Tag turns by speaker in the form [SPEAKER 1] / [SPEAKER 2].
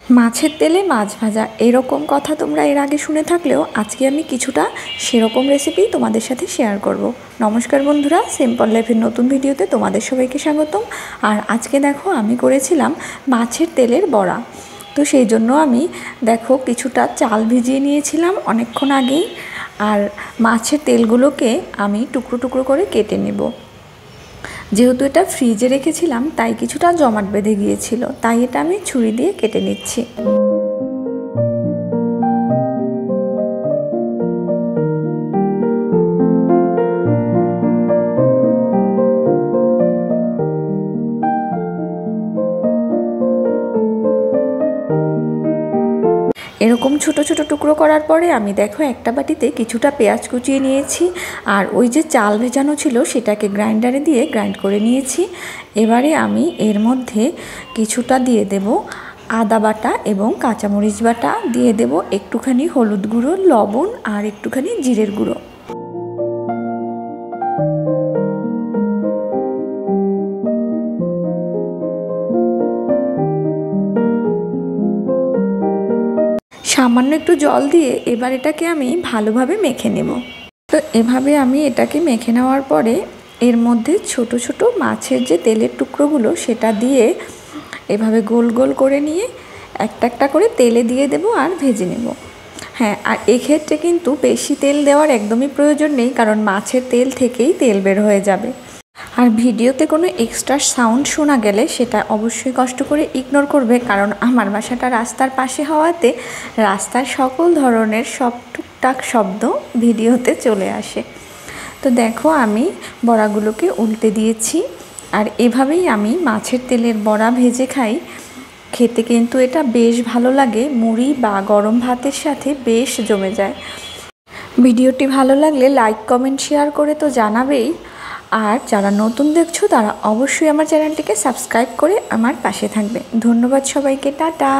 [SPEAKER 1] মাছের তেলে মাছ ভাজা এরকম কথা তোমরা এর আগে শুনে থাকলেও আজকে আমি কিছুটা সেরকম রেসিপি তোমাদের সাথে শেয়ার করব। নমস্কার বন্ধুরা, সিম্পল লাইফের নতুন ভিডিওতে তোমাদের সবাইকে স্বাগতম। আর আজকে দেখো আমি করেছিলাম মাছের তেলের বড়া। তো সেই জন্য আমি দেখো কিছুটা চাল ভিজিয়ে নিয়েছিলাম অনেকক্ষণ আগেই। আর মাছের তেলগুলোকে আমি টুকরো টুকরো করে কেটে নেব। যেহেতু এটা ফ্রিজে রেখেছিলাম তাই কিছুটা জমাট বেঁধে গিয়েছিল, তাই এটা আমি ছুরি দিয়ে কেটে নিচ্ছি। এরকম ছোট ছোট টুকরো করার পরে আমি দেখো একটা বাটিতে কিছুটা পেঁয়াজ কুচিয়ে নিয়েছি। আর ওই যে চাল ভেজানো ছিল সেটাকে গ্রাইন্ডারে দিয়ে গ্রাইন্ড করে নিয়েছি। এবারে আমি এর মধ্যে কিছুটা দিয়ে দেব আদা বাটা এবং কাঁচামরিচ বাটা, দিয়ে দেব একটুখানি হলুদ গুঁড়ো, লবণ আর একটুখানি জিরের গুঁড়ো। সামান্য একটু জল দিয়ে এবার এটাকে আমি ভালোভাবে মেখে নেব। তো এভাবে আমি এটাকে মেখে নেওয়ার পরে এর মধ্যে ছোট ছোট মাছের যে তেলের টুকরোগুলো সেটা দিয়ে এভাবে গোল গোল করে নিয়ে একটা একটা করে তেলে দিয়ে দেব আর ভেজে নেব। হ্যাঁ, আর এক্ষেত্রে কিন্তু বেশি তেল দেওয়ার একদমই প্রয়োজন নেই, কারণ মাছের তেল থেকেই তেল বের হয়ে যাবে। আর ভিডিওতে কোনো এক্সট্রা সাউন্ড শোনা গেলে সেটা অবশ্যই কষ্ট করে ইগনোর করবে, কারণ আমার বাসাটা রাস্তার পাশে হওয়াতে রাস্তার সকল ধরনের সব টুকটাক শব্দ ভিডিওতে চলে আসে। তো দেখো আমি বড়াগুলোকে উল্টে দিয়েছি। আর এভাবেই আমি মাছের তেলের বড়া ভেজে খাই। খেতে কিন্তু এটা বেশ ভালো লাগে, মুড়ি বা গরম ভাতের সাথে বেশ জমে যায়। ভিডিওটি ভালো লাগলে লাইক কমেন্ট শেয়ার করে তো জানাবেই। আর যারা নতুন দেখছো তারা অবশ্যই আমার চ্যানেলটিকে সাবস্ক্রাইব করে আমার পাশে থাকবে। ধন্যবাদ সবাইকে, টাটা।